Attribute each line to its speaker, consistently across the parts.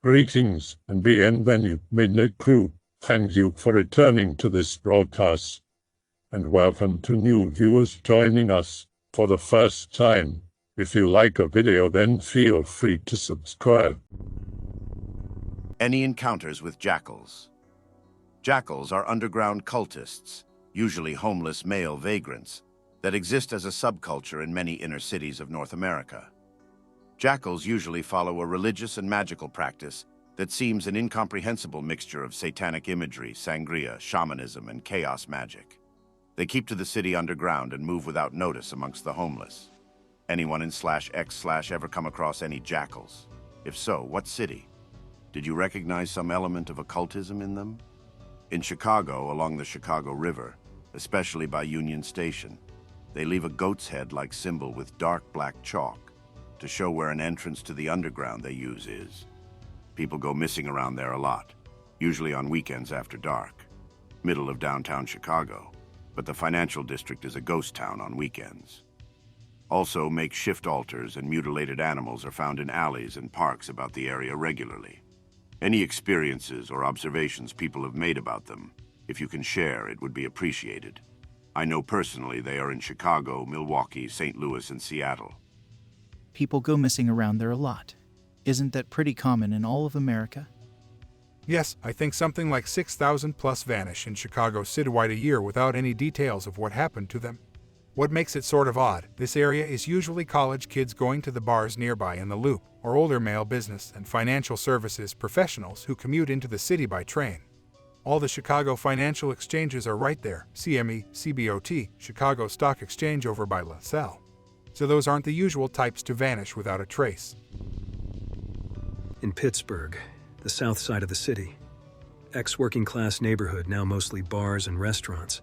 Speaker 1: Greetings and bienvenue, Midnight Crew. Thank you for returning to this broadcast, and welcome to new viewers joining us for the first time. If you like a video, then feel free to subscribe.
Speaker 2: Any encounters with jackals? Jackals are underground cultists, usually homeless male vagrants, that exist as a subculture in many inner cities of North America. Jackals usually follow a religious and magical practice that seems an incomprehensible mixture of satanic imagery, sangria, shamanism, and chaos magic. They keep to the city underground and move without notice amongst the homeless. Anyone in /x/ ever come across any jackals? If so, what city? Did you recognize some element of occultism in them? In Chicago, along the Chicago River, especially by Union Station, they leave a goat's head-like symbol with dark black chalk to show where an entrance to the underground they use is. People go missing around there a lot, usually on weekends after dark. Middle of downtown Chicago, but the financial district is a ghost town on weekends. Also, makeshift altars and mutilated animals are found in alleys and parks about the area regularly. Any experiences or observations people have made about them, if you can share, it would be appreciated. I know personally they are in Chicago, Milwaukee, St. Louis, and Seattle.
Speaker 3: People go missing around there a lot. Isn't that pretty common in all of America?
Speaker 4: Yes, I think something like 6,000 plus vanish in Chicago citywide a year without any details of what happened to them. What makes it sort of odd, this area is usually college kids going to the bars nearby in the Loop, or older male business and financial services professionals who commute into the city by train. All the Chicago financial exchanges are right there, CME, CBOT, Chicago Stock Exchange over by LaSalle. So those aren't the usual types to vanish without a trace.
Speaker 5: In Pittsburgh, the south side of the city, ex-working class neighborhood, now mostly bars and restaurants.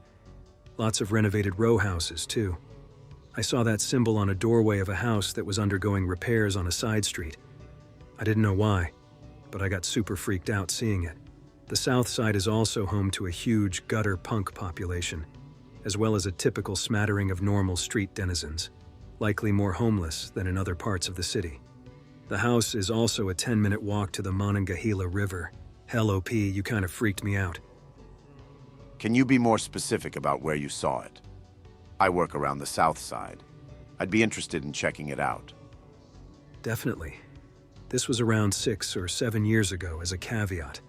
Speaker 5: Lots of renovated row houses, too. I saw that symbol on a doorway of a house that was undergoing repairs on a side street. I didn't know why, but I got super freaked out seeing it. The south side is also home to a huge gutter punk population, as well as a typical smattering of normal street denizens, likely more homeless than in other parts of the city. The house is also a 10-minute walk to the Monongahela River. Hell, OP, you kind of freaked me out.
Speaker 2: Can you be more specific about where you saw it? I work around the south side. I'd be interested in checking it out.
Speaker 5: Definitely. This was around 6 or 7 years ago as a caveat.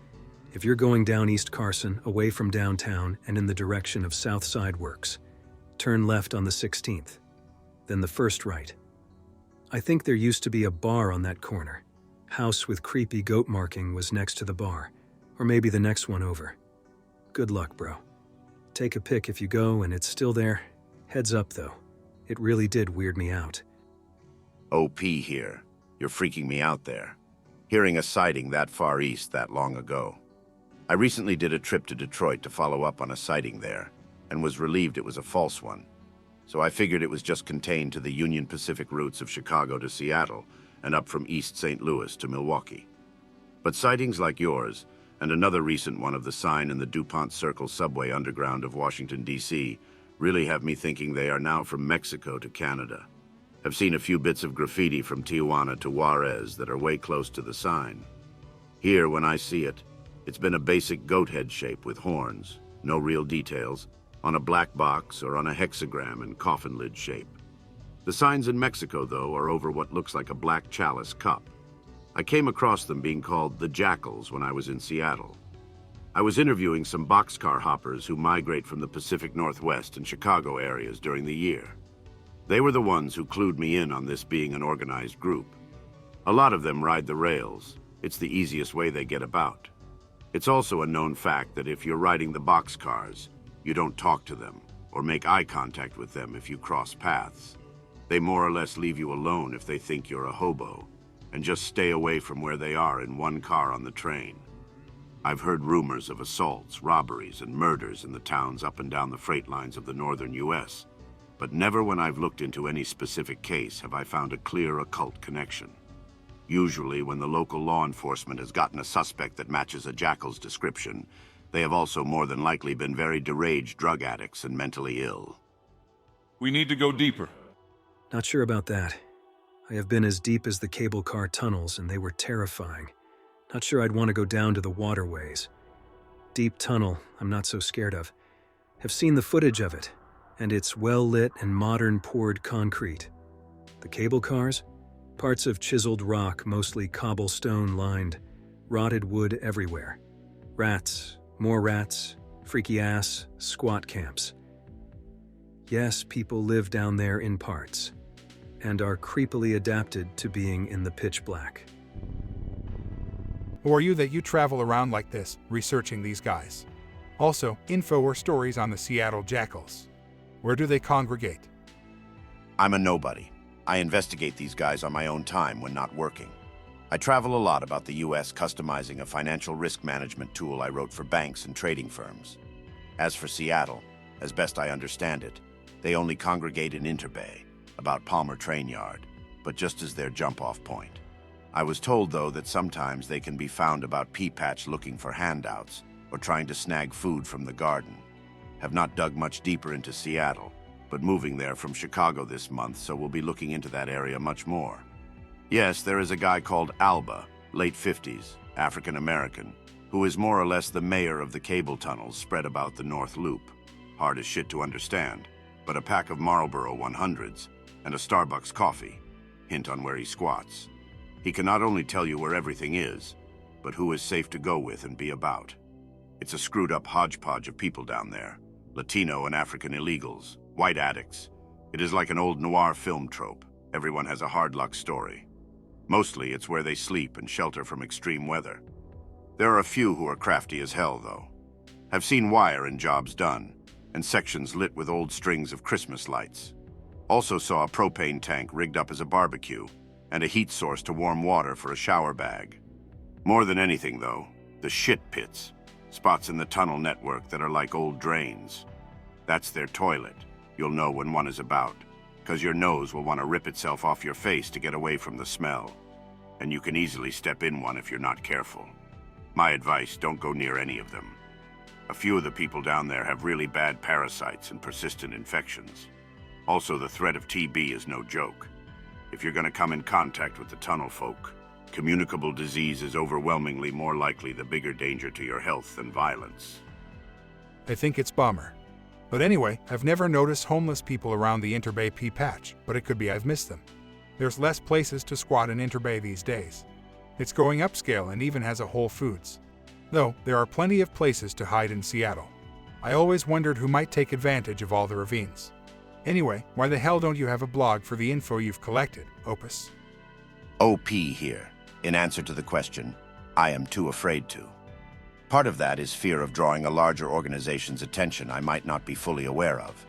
Speaker 5: If you're going down East Carson, away from downtown and in the direction of South Side Works, turn left on the 16th. Then the first right. I think there used to be a bar on that corner. House with creepy goat marking was next to the bar, or maybe the next one over. Good luck, bro. Take a pic if you go and it's still there. Heads up, though. It really did weird me out.
Speaker 2: OP here. You're freaking me out there. Hearing a sighting that far east that long ago. I recently did a trip to Detroit to follow up on a sighting there, and was relieved it was a false one. So I figured it was just contained to the Union Pacific routes of Chicago to Seattle and up from East St. Louis to Milwaukee. But sightings like yours, and another recent one of the sign in the DuPont Circle subway underground of Washington, D.C., really have me thinking they are now from Mexico to Canada. I've seen a few bits of graffiti from Tijuana to Juarez that are way close to the sign. Here, when I see it, it's been a basic goat head shape with horns, no real details, on a black box or on a hexagram and coffin lid shape. The signs in Mexico, though, are over what looks like a black chalice cup. I came across them being called the Jackals when I was in Seattle. I was interviewing some boxcar hoppers who migrate from the Pacific Northwest and Chicago areas during the year. They were the ones who clued me in on this being an organized group. A lot of them ride the rails. It's the easiest way they get about. It's also a known fact that if you're riding the boxcars, you don't talk to them or make eye contact with them if you cross paths. They more or less leave you alone if they think you're a hobo, and just stay away from where they are in one car on the train. I've heard rumors of assaults, robberies, and murders in the towns up and down the freight lines of the northern U.S., but never when I've looked into any specific case have I found a clear occult connection. Usually, when the local law enforcement has gotten a suspect that matches a jackal's description, they have also more than likely been very deranged drug addicts and mentally ill.
Speaker 6: We need to go deeper.
Speaker 5: Not sure about that. I have been as deep as the cable car tunnels, and they were terrifying. Not sure I'd want to go down to the waterways. Deep tunnel, I'm not so scared of. Have seen the footage of it, and it's well-lit and modern poured concrete. The cable cars? Parts of chiseled rock, mostly cobblestone-lined, rotted wood everywhere. Rats, more rats, freaky ass, squat camps. Yes, people live down there in parts, and are creepily adapted to being in the pitch black.
Speaker 4: Who are you that you travel around like this, researching these guys? Also, info or stories on the Seattle Jackals. Where do they congregate?
Speaker 2: I'm a nobody. I investigate these guys on my own time when not working. I travel a lot about the US, customizing a financial risk management tool I wrote for banks and trading firms. As for Seattle, as best I understand it, they only congregate in Interbay, about Palmer Train Yard, but just as their jump-off point. I was told, though, that sometimes they can be found about Pea Patch looking for handouts or trying to snag food from the garden. Have not dug much deeper into Seattle, but moving there from Chicago this month, so we'll be looking into that area much more. Yes, there is a guy called Alba, late 50s, African-American, who is more or less the mayor of the cable tunnels spread about the North Loop. Hard as shit to understand, but a pack of Marlboro 100s and a Starbucks coffee, hint on where he squats. He can not only tell you where everything is, but who is safe to go with and be about. It's a screwed-up hodgepodge of people down there. Latino and African illegals, white addicts. It is like an old noir film trope. Everyone has a hard luck story. Mostly it's where they sleep and shelter from extreme weather. There are a few who are crafty as hell, though. Have seen wire in jobs done, and sections lit with old strings of Christmas lights. Also saw a propane tank rigged up as a barbecue, and a heat source to warm water for a shower bag. More than anything, though, the shit pits. Spots in the tunnel network that are like old drains. That's their toilet. You'll know when one is about, because your nose will want to rip itself off your face to get away from the smell. And you can easily step in one if you're not careful. My advice, don't go near any of them. A few of the people down there have really bad parasites and persistent infections. Also, the threat of TB is no joke. If you're going to come in contact with the tunnel folk, communicable disease is overwhelmingly more likely the bigger danger to your health than violence.
Speaker 4: I think it's bummer. But anyway, I've never noticed homeless people around the Interbay Pea Patch, but it could be I've missed them. There's less places to squat in Interbay these days. It's going upscale and even has a Whole Foods. Though, there are plenty of places to hide in Seattle. I always wondered who might take advantage of all the ravines. Anyway, why the hell don't you have a blog for the info you've collected, Opus?
Speaker 2: OP here. In answer to the question, I am too afraid to. Part of that is fear of drawing a larger organization's attention I might not be fully aware of.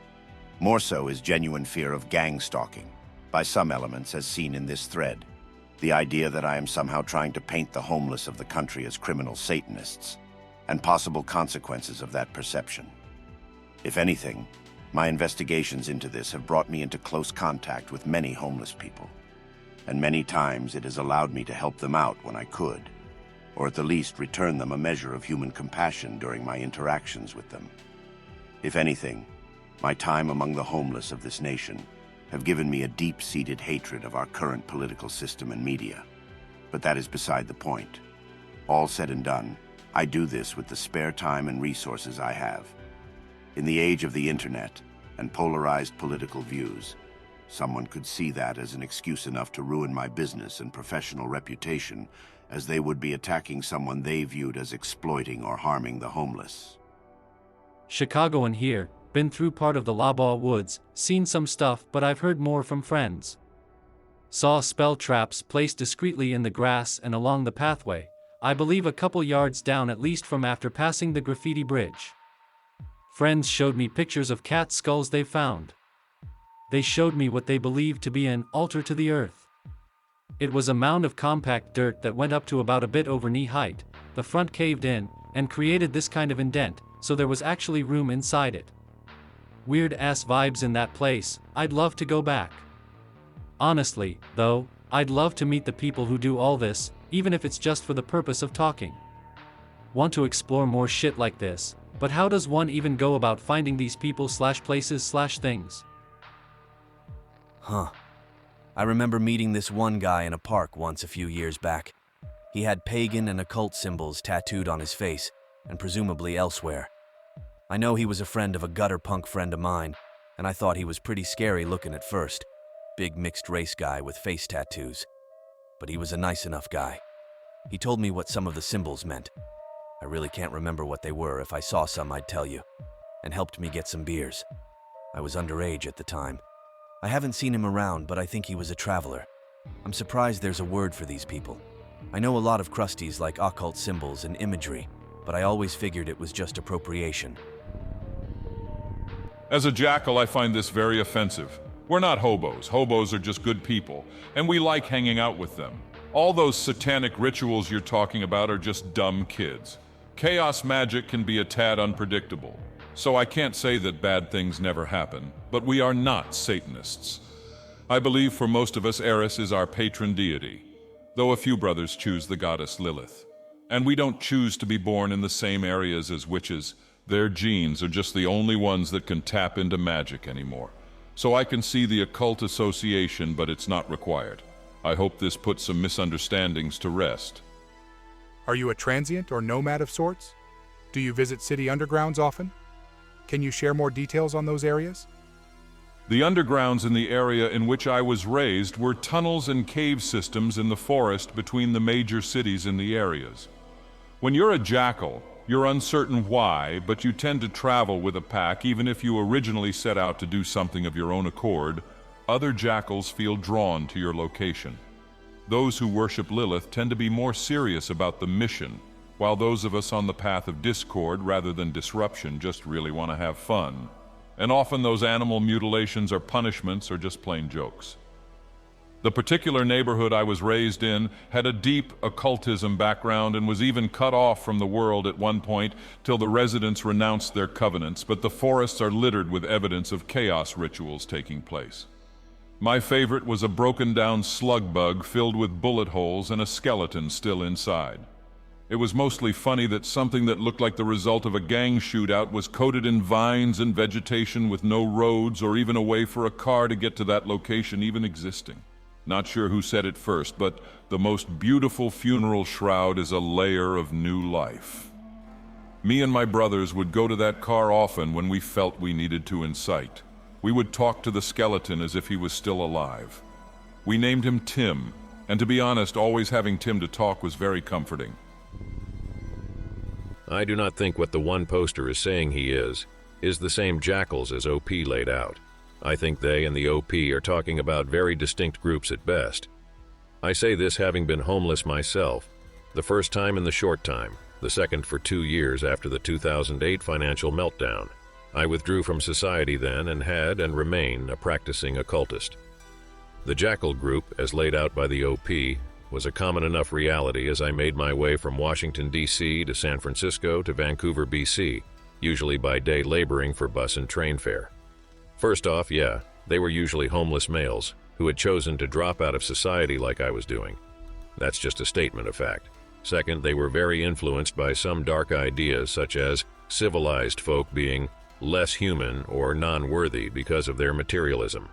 Speaker 2: More so is genuine fear of gang stalking, by some elements as seen in this thread. The idea that I am somehow trying to paint the homeless of the country as criminal Satanists, and possible consequences of that perception. If anything, my investigations into this have brought me into close contact with many homeless people, and many times it has allowed me to help them out when I could, or at the least return them a measure of human compassion during my interactions with them. If anything, my time among the homeless of this nation have given me a deep-seated hatred of our current political system and media. But that is beside the point. All said and done, I do this with the spare time and resources I have. In the age of the internet and polarized political views, someone could see that as an excuse enough to ruin my business and professional reputation, as they would be attacking someone they viewed as exploiting or harming the homeless.
Speaker 7: Chicagoan here, been through part of the Labaw Woods, seen some stuff, but I've heard more from friends. Saw spell traps placed discreetly in the grass and along the pathway, I believe a couple yards down at least from after passing the graffiti bridge. Friends showed me pictures of cat skulls they found. They showed me what they believed to be an altar to the earth. It was a mound of compact dirt that went up to about a bit over knee height. The front caved in and created this kind of indent, so there was actually room inside it. Weird-ass vibes in that place. I'd love to go back. Honestly, though, I'd love to meet the people who do all this, even if it's just for the purpose of talking. Want to explore more shit like this, but how does one even go about finding these people/places/things?
Speaker 8: Huh. I remember meeting this one guy in a park once a few years back. He had pagan and occult symbols tattooed on his face, and presumably elsewhere. I know he was a friend of a gutter punk friend of mine, and I thought he was pretty scary looking at first. Big mixed race guy with face tattoos. But he was a nice enough guy. He told me what some of the symbols meant. I really can't remember what they were. If I saw some, I'd tell you. And helped me get some beers. I was underage at the time. I haven't seen him around, but I think he was a traveler. I'm surprised there's a word for these people. I know a lot of crusties like occult symbols and imagery, but I always figured it was just appropriation.
Speaker 6: As a jackal, I find this very offensive. We're not hobos. Hobos are just good people, and we like hanging out with them. All those satanic rituals you're talking about are just dumb kids. Chaos magic can be a tad unpredictable, so I can't say that bad things never happen, but we are not Satanists. I believe for most of us Eris is our patron deity, though a few brothers choose the goddess Lilith. And we don't choose to be born in the same areas as witches. Their genes are just the only ones that can tap into magic anymore. So I can see the occult association, but it's not required. I hope this puts some misunderstandings to rest.
Speaker 4: Are you a transient or nomad of sorts? Do you visit city undergrounds often? Can you share more details on those areas?
Speaker 6: The undergrounds in the area in which I was raised were tunnels and cave systems in the forest between the major cities in the areas. When you're a jackal, you're uncertain why, but you tend to travel with a pack even if you originally set out to do something of your own accord. Other jackals feel drawn to your location. Those who worship Lilith tend to be more serious about the mission, while those of us on the path of discord rather than disruption just really want to have fun. And often those animal mutilations are punishments or just plain jokes. The particular neighborhood I was raised in had a deep occultism background and was even cut off from the world at one point till the residents renounced their covenants, but the forests are littered with evidence of chaos rituals taking place. My favorite was a broken-down slug bug filled with bullet holes and a skeleton still inside. It was mostly funny that something that looked like the result of a gang shootout was coated in vines and vegetation with no roads or even a way for a car to get to that location even existing. Not sure who said it first, but the most beautiful funeral shroud is a layer of new life. Me and my brothers would go to that car often when we felt we needed to incite. We would talk to the skeleton as if he was still alive. We named him Tim, and to be honest, always having Tim to talk was very comforting.
Speaker 9: I do not think what the one poster is saying he is the same jackals as OP laid out. I think they and the OP are talking about very distinct groups at best. I say this having been homeless myself, the first time in the short time, the second for 2 years after the 2008 financial meltdown. I withdrew from society then and had and remain a practicing occultist. The Jackal group, as laid out by the OP, was a common enough reality as I made my way from Washington, D.C. to San Francisco to Vancouver, B.C., usually by day laboring for bus and train fare. First off, yeah, they were usually homeless males who had chosen to drop out of society like I was doing. That's just a statement of fact. Second, they were very influenced by some dark ideas such as civilized folk being less human or non-worthy because of their materialism.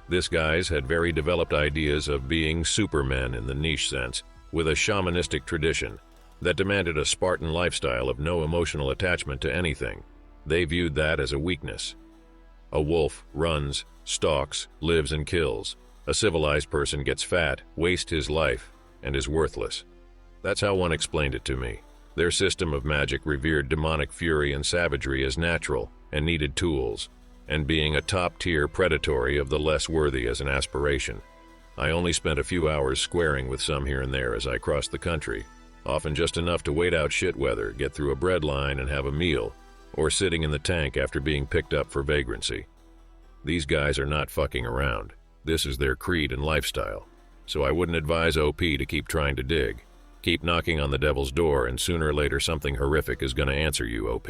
Speaker 9: This guys had very developed ideas of being supermen in the niche sense, with a shamanistic tradition that demanded a Spartan lifestyle of no emotional attachment to anything. They viewed that as a weakness. A wolf runs, stalks, lives and kills. A civilized person gets fat, wastes his life, and is worthless. That's how one explained it to me. Their system of magic revered demonic fury and savagery as natural and needed tools, and being a top-tier predatory of the less worthy as an aspiration. I only spent a few hours squaring with some here and there as I crossed the country, often just enough to wait out shit weather, get through a bread line and have a meal, or sitting in the tank after being picked up for vagrancy. These guys are not fucking around. This is their creed and lifestyle. So I wouldn't advise OP to keep trying to dig. Keep knocking on the devil's door and sooner or later something horrific is gonna answer you, OP.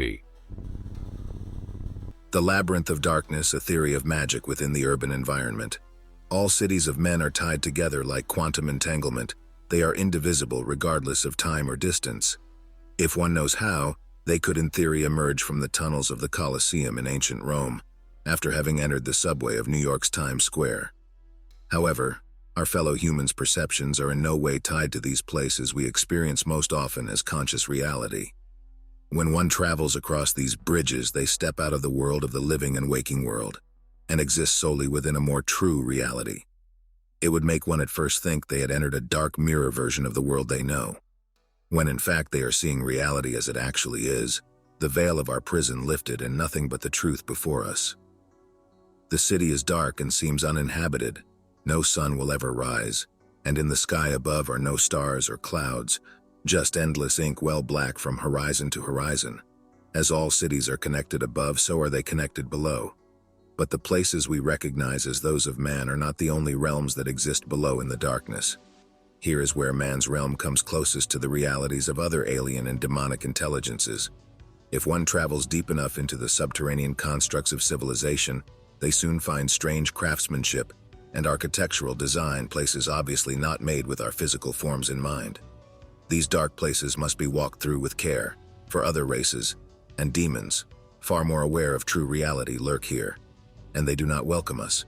Speaker 2: The Labyrinth of Darkness, a theory of magic within the urban environment. All cities of men are tied together like quantum entanglement. They are indivisible regardless of time or distance. If one knows how, they could in theory emerge from the tunnels of the Colosseum in ancient Rome, after having entered the subway of New York's Times Square. However,
Speaker 10: Our fellow humans' perceptions are in no way tied to these places we experience most often as conscious reality. When one travels across these bridges, they step out of the world of the living and waking world, and exist solely within a more true reality. It would make one at first think they had entered a dark mirror version of the world they know, when in fact they are seeing reality as it actually is, the veil of our prison lifted and nothing but the truth before us. The city is dark and seems uninhabited. No sun will ever rise, and in the sky above are no stars or clouds, just endless ink well black from horizon to horizon. As all cities are connected above, so are they connected below. But the places we recognize as those of man are not the only realms that exist below in the darkness. Here is where man's realm comes closest to the realities of other alien and demonic intelligences. If one travels deep enough into the subterranean constructs of civilization, they soon find strange craftsmanship and architectural design, places obviously not made with our physical forms in mind. These dark places must be walked through with care, for other races and demons, far more aware of true reality, lurk here, and they do not welcome us.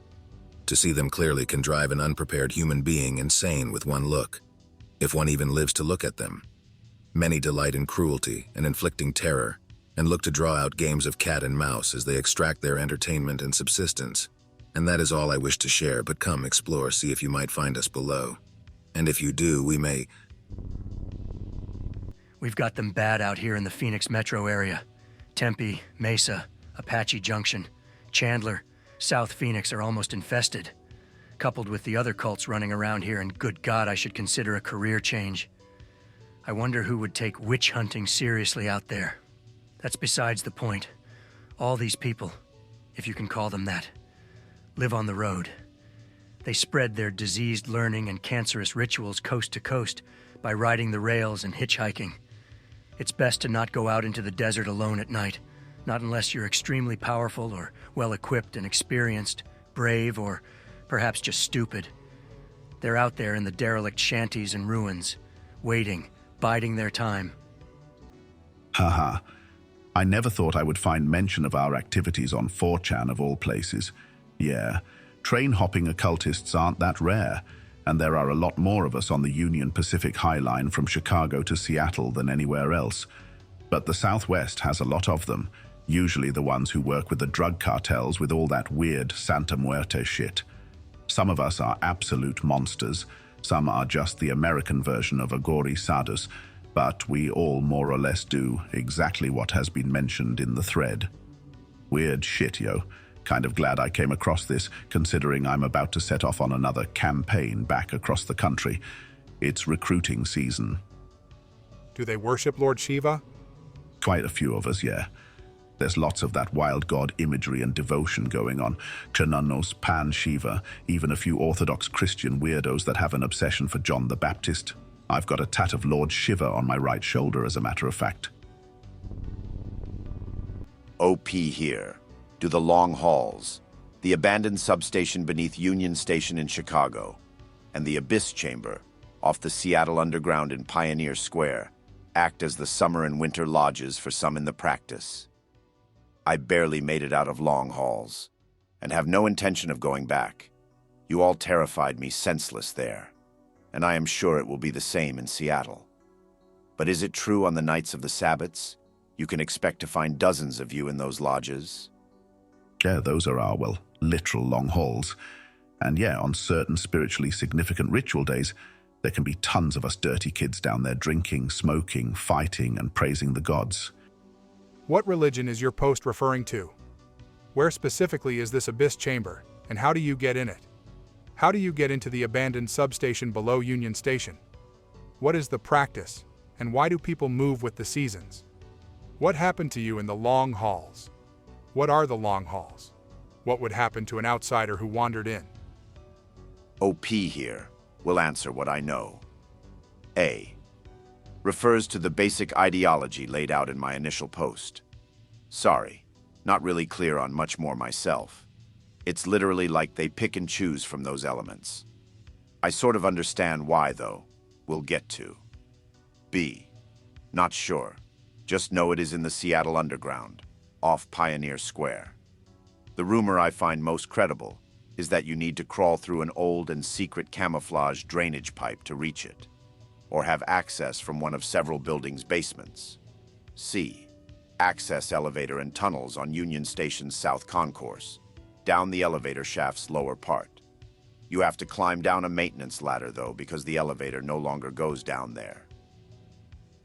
Speaker 10: To see them clearly can drive an unprepared human being insane with one look, if one even lives to look at them. Many delight in cruelty and inflicting terror, and look to draw out games of cat and mouse as they extract their entertainment and subsistence. And that is all I wish to share, but come explore, see if you might find us below. And if you do, we may...
Speaker 11: We've got them bad out here in the Phoenix metro area. Tempe, Mesa, Apache Junction, Chandler, South Phoenix are almost infested. Coupled with the other cults running around here, and good God, I should consider a career change. I wonder who would take witch hunting seriously out there. That's besides the point. All these people, if you can call them that, live on the road. They spread their diseased learning and cancerous rituals coast to coast by riding the rails and hitchhiking. It's best to not go out into the desert alone at night, not unless you're extremely powerful or well-equipped and experienced, brave, or perhaps just stupid. They're out there in the derelict shanties and ruins, waiting, biding their time.
Speaker 12: Haha. I never thought I would find mention of our activities on 4chan of all places. Yeah, train-hopping occultists aren't that rare, and there are a lot more of us on the Union Pacific High Line from Chicago to Seattle than anywhere else. But the Southwest has a lot of them, usually the ones who work with the drug cartels with all that weird Santa Muerte shit. Some of us are absolute monsters, some are just the American version of Agori Sadus, but we all more or less do exactly what has been mentioned in the thread. Weird shit, yo. Kind of glad I came across this, considering I'm about to set off on another campaign back across the country. It's recruiting season.
Speaker 4: Do they worship Lord Shiva?
Speaker 12: Quite a few of us, yeah. There's lots of that wild god imagery and devotion going on. Chananos, Pan, Shiva, even a few Orthodox Christian weirdos that have an obsession for John the Baptist. I've got a tat of Lord Shiva on my right shoulder, as a matter of fact.
Speaker 2: OP here. Do the long hauls, the abandoned substation beneath Union Station in Chicago, and the Abyss Chamber off the Seattle Underground in Pioneer Square act as the summer and winter lodges for some in the practice. I barely made it out of long hauls, and have no intention of going back. You all terrified me senseless there, and I am sure it will be the same in Seattle. But is it true on the nights of the Sabbats, you can expect to find dozens of you in those lodges?
Speaker 12: Yeah, those are our, well, literal long hauls. And yeah, on certain spiritually significant ritual days, there can be tons of us dirty kids down there drinking, smoking, fighting, and praising the gods.
Speaker 4: What religion is your post referring to? Where specifically is this Abyss Chamber, and how do you get in it? How do you get into the abandoned substation below Union Station? What is the practice, and why do people move with the seasons? What happened to you in the long hauls? What are the long hauls? What would happen to an outsider who wandered in?
Speaker 2: OP here will answer what I know. A. Refers to the basic ideology laid out in my initial post. Sorry, not really clear on much more myself. It's literally like they pick and choose from those elements. I sort of understand why, though. We'll get to. B. Not sure. Just know it is in the Seattle Underground, off Pioneer Square. The rumor I find most credible is that you need to crawl through an old and secret camouflage drainage pipe to reach it, or have access from one of several buildings' basements. C. Access elevator and tunnels on Union Station's south concourse, down the elevator shaft's lower part. You have to climb down a maintenance ladder, though, because the elevator no longer goes down there.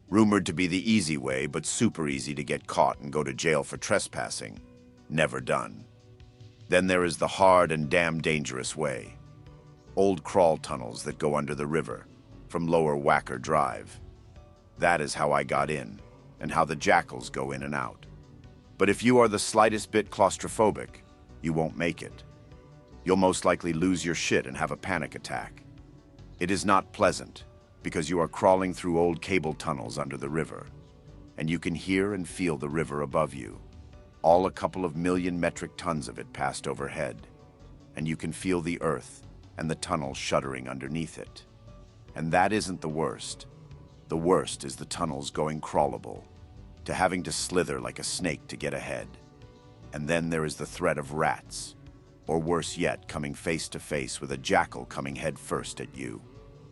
Speaker 2: Rumored to be the easy way, but super easy to get caught and go to jail for trespassing. Never done. Then there is the hard and damn dangerous way. Old crawl tunnels that go under the river, from Lower Whacker Drive. That is how I got in, and how the Jackals go in and out. But if you are the slightest bit claustrophobic, you won't make it. You'll most likely lose your shit and have a panic attack. It is not pleasant, because you are crawling through old cable tunnels under the river, and you can hear and feel the river above you, all a couple of million metric tons of it passed overhead, and you can feel the earth and the tunnel shuddering underneath it. And that isn't the worst. The worst is the tunnels going crawlable, to having to slither like a snake to get ahead. And then there is the threat of rats, or worse yet, coming face to face with a jackal coming head first at you,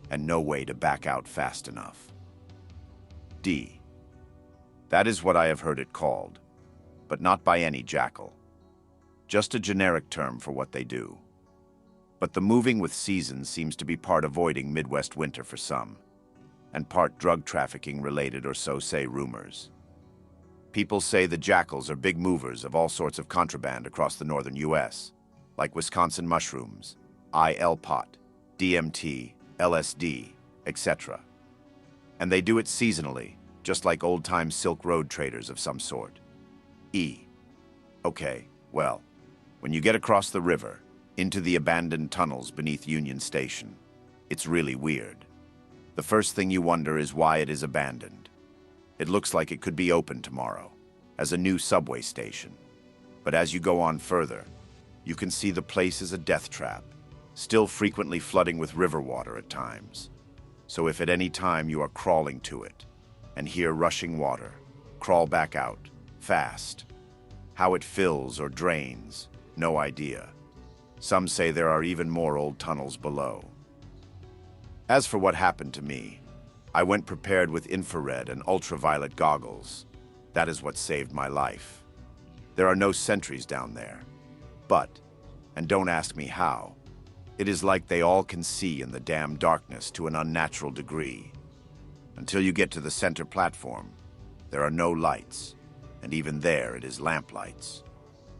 Speaker 2: and no way to back out fast enough. D. That is what I have heard it called, but not by any jackal. Just a generic term for what they do. But the moving with seasons seems to be part avoiding Midwest winter for some, and part drug trafficking related, or so say rumors. People say the jackals are big movers of all sorts of contraband across the northern U.S., like Wisconsin mushrooms, pot, DMT, LSD, etc. And they do it seasonally, just like old-time Silk Road traders of some sort. E. Okay, well, when you get across the river, into the abandoned tunnels beneath Union Station, it's really weird. The first thing you wonder is why it is abandoned. It looks like it could be open tomorrow, as a new subway station. But as you go on further, you can see the place is a death trap, still frequently flooding with river water at times. So if at any time you are crawling to it, and hear rushing water, crawl back out, fast. How it fills or drains, no idea. Some say there are even more old tunnels below. As for what happened to me, I went prepared with infrared and ultraviolet goggles. That is what saved my life. There are no sentries down there. But, and don't ask me how, it is like they all can see in the damn darkness to an unnatural degree. Until you get to the center platform, there are no lights, and even there it is lamplights.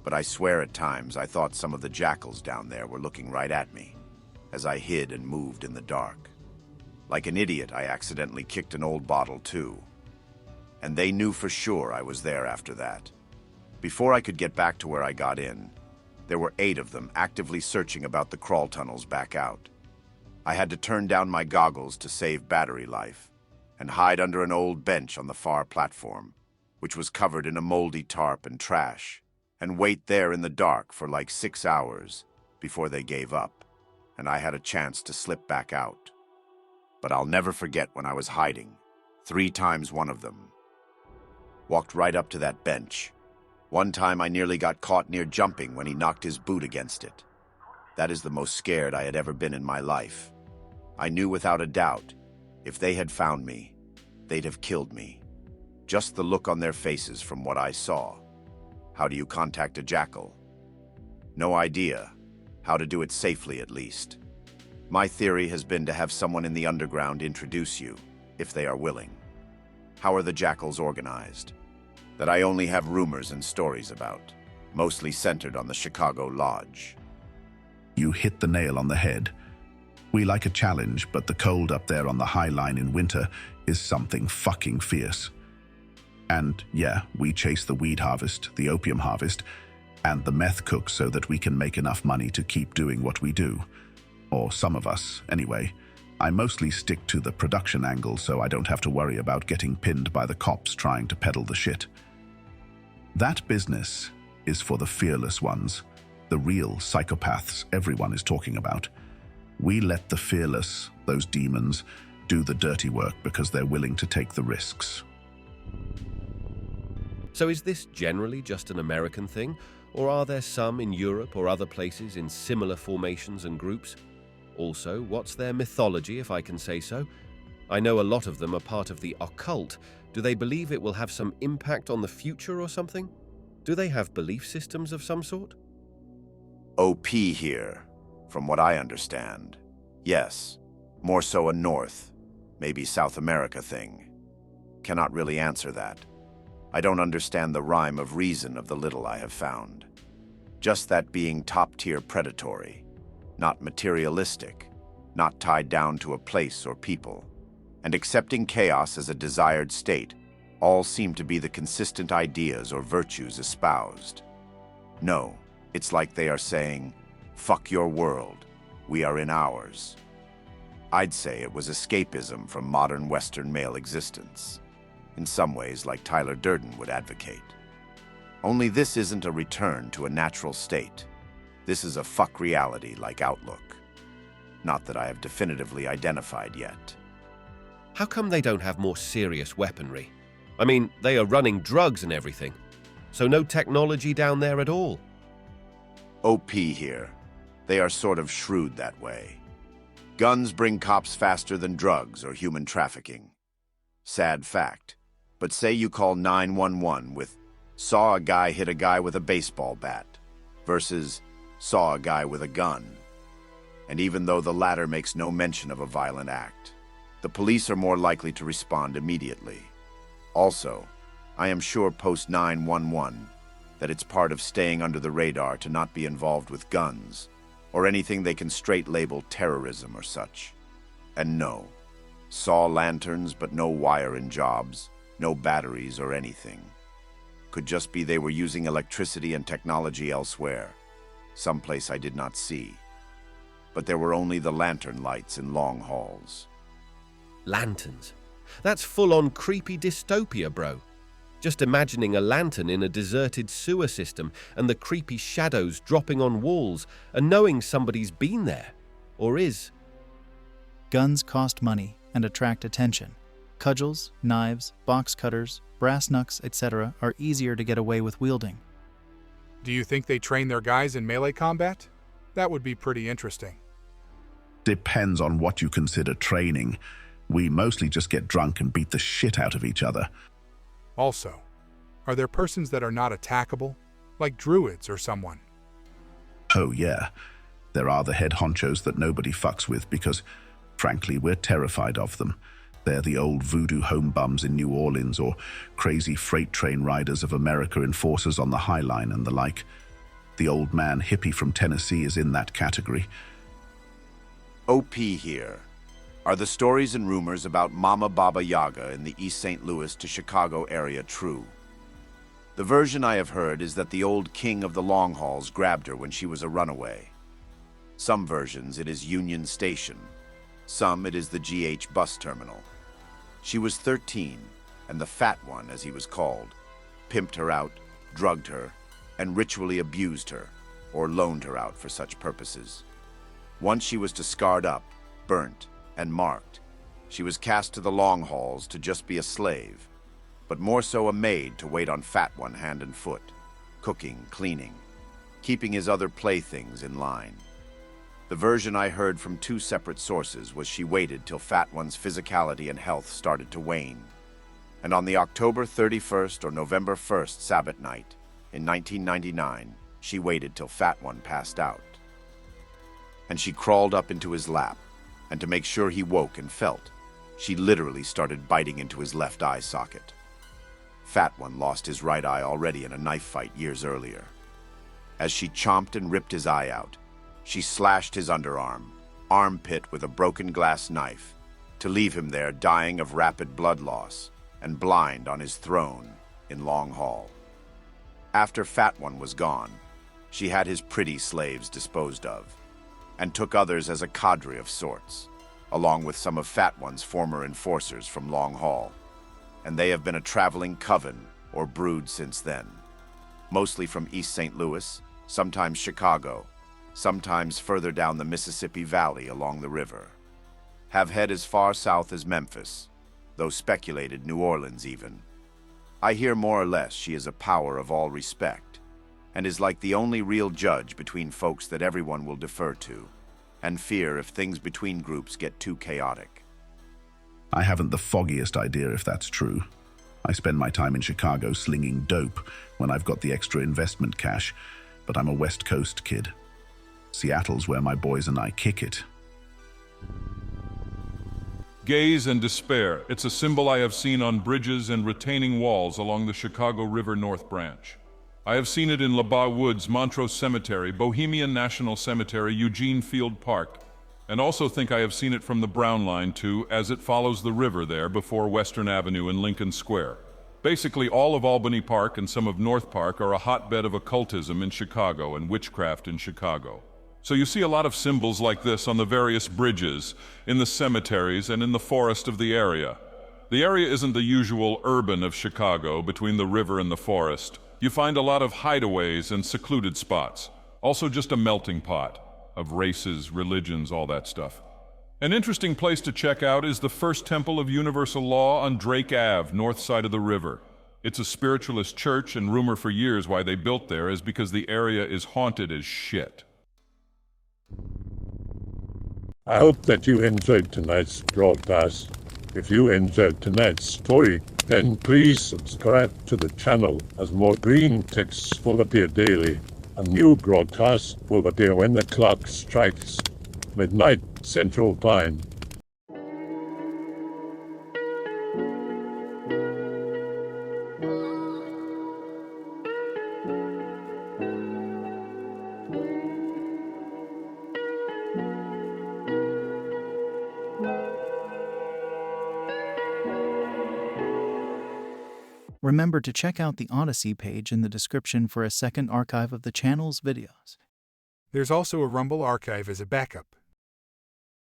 Speaker 2: But I swear at times I thought some of the jackals down there were looking right at me, as I hid and moved in the dark. Like an idiot, I accidentally kicked an old bottle too. And they knew for sure I was there after that. Before I could get back to where I got in, there were 8 of them actively searching about the crawl tunnels back out. I had to turn down my goggles to save battery life, and hide under an old bench on the far platform, which was covered in a moldy tarp and trash, and wait there in the dark for like 6 hours before they gave up, and I had a chance to slip back out. But I'll never forget when I was hiding, 3 times one of them walked right up to that bench. One time I nearly got caught near jumping when he knocked his boot against it. That is the most scared I had ever been in my life. I knew without a doubt, if they had found me, they'd have killed me. Just the look on their faces from what I saw. How do you contact a jackal? No idea. How to do it safely, at least. My theory has been to have someone in the underground introduce you, if they are willing. How are the jackals organized? That I only have rumors and stories about, mostly centered on the Chicago Lodge.
Speaker 12: You hit the nail on the head. We like a challenge, but the cold up there on the High Line in winter is something fucking fierce. And yeah, we chase the weed harvest, the opium harvest, and the meth cook so that we can make enough money to keep doing what we do. Or some of us, anyway. I mostly stick to the production angle so I don't have to worry about getting pinned by the cops trying to peddle the shit. That business is for the fearless ones, the real psychopaths everyone is talking about. We let the fearless, those demons, do the dirty work because they're willing to take the risks.
Speaker 13: So is this generally just an American thing, Or are there some in Europe or other places in similar formations and groups? Also, what's their mythology, if I can say so? I know a lot of them are part of the occult. Do they believe it will have some impact on the future or something? Do they have belief systems of some sort?
Speaker 2: OP here, from what I understand. Yes, more so a North, maybe South America thing. Cannot really answer that. I don't understand the rhyme of reason of the little I have found. Just that being top-tier predatory, not materialistic, not tied down to a place or people, and accepting chaos as a desired state, all seem to be the consistent ideas or virtues espoused. No, it's like they are saying, fuck your world, we are in ours. I'd say it was escapism from modern Western male existence, in some ways like Tyler Durden would advocate. Only this isn't a return to a natural state. This is a fuck reality-like outlook. Not that I have definitively identified yet.
Speaker 13: How come they don't have more serious weaponry? I mean, they are running drugs and everything. So no technology down there at all?
Speaker 2: OP here. They are sort of shrewd that way. Guns bring cops faster than drugs or human trafficking. Sad fact. But say you call 911 with saw a guy hit a guy with a baseball bat versus saw a guy with a gun. And even though the latter makes no mention of a violent act, the police are more likely to respond immediately. Also, I am sure post 911 that it's part of staying under the radar to not be involved with guns or anything they can straight label terrorism or such. And no, saw lanterns but no wire in jobs, no batteries or anything. Could just be they were using electricity and technology elsewhere, someplace I did not see. But there were only the lantern lights in long halls.
Speaker 13: Lanterns? That's full-on creepy dystopia, bro. Just imagining a lantern in a deserted sewer system and the creepy shadows dropping on walls and knowing somebody's been there, or is.
Speaker 3: Guns cost money and attract attention. Cudgels, knives, box cutters, brass knucks, etc. are easier to get away with wielding.
Speaker 4: Do you think they train their guys in melee combat? That would be pretty interesting.
Speaker 12: Depends on what you consider training. We mostly just get drunk and beat the shit out of each other.
Speaker 4: Also, are there persons that are not attackable, like druids or someone?
Speaker 12: Oh yeah, there are the head honchos that nobody fucks with because, frankly, we're terrified of them. They're the old voodoo home bums in New Orleans or crazy freight train riders of America enforcers on the High Line and the like. The old man hippie from Tennessee is in that category.
Speaker 2: OP here. Are the stories and rumors about Mama Baba Yaga in the East St. Louis to Chicago area true? The version I have heard is that the old king of the long hauls grabbed her when she was a runaway. Some versions it is Union Station. Some it is the GH bus terminal. She was 13, and the Fat One, as he was called, pimped her out, drugged her, and ritually abused her, or loaned her out for such purposes. Once she was discarded up, burnt, and marked, she was cast to the long hauls to just be a slave, but more so a maid to wait on Fat One hand and foot, cooking, cleaning, keeping his other playthings in line. The version I heard from two separate sources was she waited till Fat One's physicality and health started to wane, and on the October 31st or November 1st Sabbath night in 1999, she waited till Fat One passed out. And she crawled up into his lap, and to make sure he woke and felt, she literally started biting into his left eye socket. Fat One lost his right eye already in a knife fight years earlier. As she chomped and ripped his eye out, she slashed his underarm, armpit with a broken glass knife, to leave him there dying of rapid blood loss and blind on his throne in Long Hall. After Fat One was gone, she had his pretty slaves disposed of, and took others as a cadre of sorts, along with some of Fat One's former enforcers from Long Hall, and they have been a traveling coven or brood since then, mostly from East St. Louis, sometimes Chicago, sometimes further down the Mississippi Valley along the river. Have head as far south as Memphis, though speculated New Orleans even. I hear more or less she is a power of all respect, and is like the only real judge between folks that everyone will defer to, and fear if things between groups get too chaotic.
Speaker 12: I haven't the foggiest idea if that's true. I spend my time in Chicago slinging dope when I've got the extra investment cash, but I'm a West Coast kid. Seattle's where my boys and I kick it.
Speaker 6: Gaze and despair. It's a symbol I have seen on bridges and retaining walls along the Chicago River North Branch. I have seen it in Labatt Woods, Montrose Cemetery, Bohemian National Cemetery, Eugene Field Park, and also think I have seen it from the Brown Line too, as it follows the river there before Western Avenue and Lincoln Square. Basically, all of Albany Park and some of North Park are a hotbed of occultism in Chicago and witchcraft in Chicago. So you see a lot of symbols like this on the various bridges, in the cemeteries, and in the forest of the area. The area isn't the usual urban of Chicago between the river and the forest. You find a lot of hideaways and secluded spots. Also just a melting pot of races, religions, all that stuff. An interesting place to check out is the First Temple of Universal Law on Drake Ave, north side of the river. It's a spiritualist church, and rumor for years why they built there is because the area is haunted as shit.
Speaker 1: I hope that you enjoyed tonight's broadcast. If you enjoyed tonight's story, then please subscribe to the channel, as more green texts will appear daily. A new broadcast will appear when the clock strikes midnight Central Time.
Speaker 3: Remember to check out the Odyssey page in the description for a second archive of the channel's videos.
Speaker 4: There's also a Rumble archive as a backup.